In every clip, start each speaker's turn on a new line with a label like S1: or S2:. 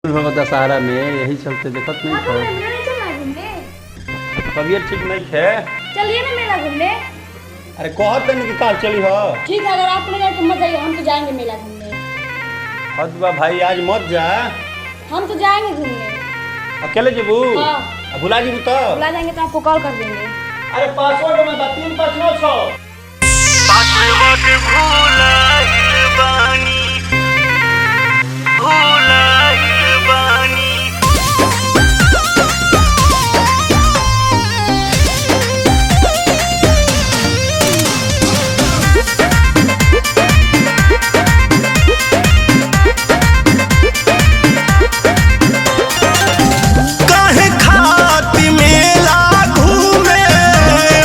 S1: दशहरा में यही चलते देखत नहीं था। तबीयत ठीक नहीं है।
S2: चलिए ना मेला घूमने।
S1: अरे कहत नहीं कि काल चली हो।
S2: ठीक है, अगर आप लोग तो मत जाइए, हम तो जाएंगे मेला घूमने।
S1: हद बा भाई, आज मत जा।
S2: हम तो जाएंगे घूमने।
S1: अकेले जेबू?
S2: हाँ।
S1: भुला जेबू तो?
S2: भुला जाएंगे तो आपको कॉल कर देंगे।
S1: अरे पासवर्ड में 3596
S3: पासवर्ड भुलाइल बानी, भुलाइल बानी। काहे खाती मेला घूमे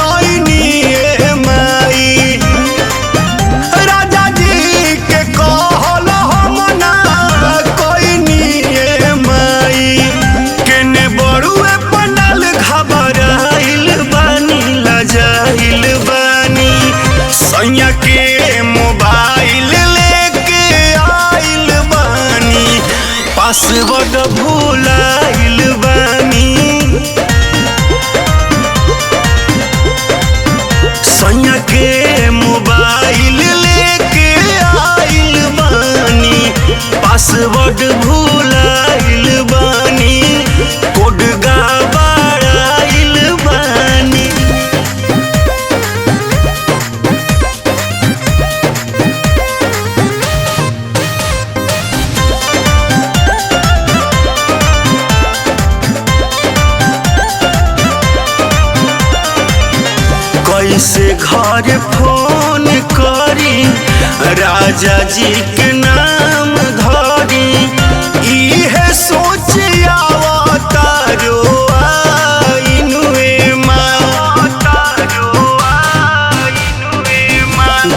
S3: आईनी ए माई, राजा जी के कहल हम ना कोईनी ए माई। केने बड़ुए बनल घबराइल बानी, लजाइल बानी। सैया के मोबाइल लेके आइल बानी, पासवर्ड भुलाइल बानी। सैया के मोबाइल लेके आइल बानी, पासवर्ड भुलाइल बानी। कोड गड़बड़ाइल बानी। कैसे घर फोन करी, राजा जी के नाम धरी। इहे सोच आवता रोआइनुए माँ,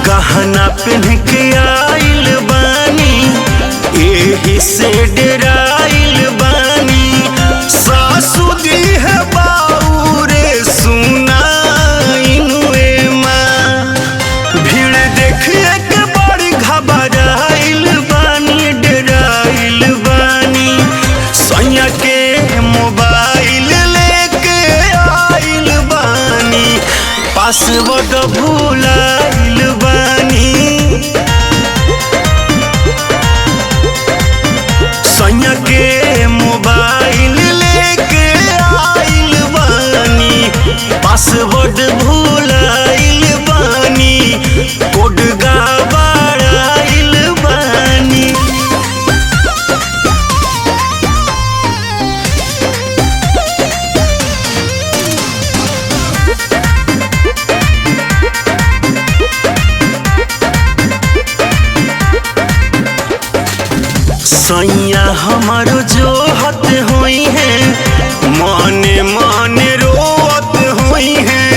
S3: गहना पहन के आइल बानी, एही से डराइल बानी। सासु दी है बाऊ रे सुना, भीड़ देखिए के बड़ी घबराइल बानी, डराइल बानी। सैया के मोबाइल लेके आइल बानी, पासवर्ड भुलाइल बानी। सैया के मोबाइल लेके आइल बानी, पासवर्ड भुलाइल बानी। कोड गड़बड़ाइल बानी। सैया हमारो जोहत होई है, माने माने रोवत होई है।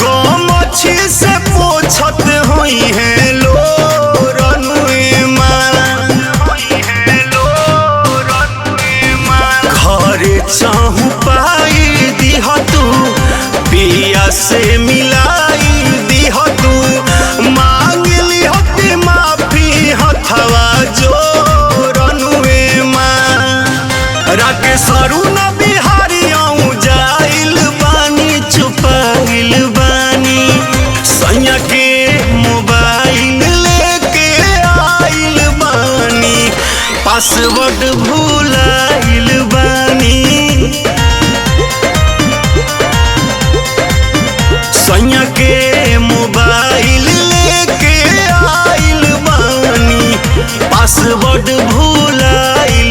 S3: गमछी से पोछत होई है लोरनुए माँ, घरे चाहू पाई दिह तू, पिया से मिलाई दिह तू। मांग लिहती माफी हथवा जो राकेश अरुण बिहारी आऊं जाइल बानी, छुपाइल बानी। सैया के मोबाइल लेके आइल बानी, पासवर्ड भुलाइल बानी। सैया के मोबाइल लेके आइल बानी, पासवर्ड भुलाइल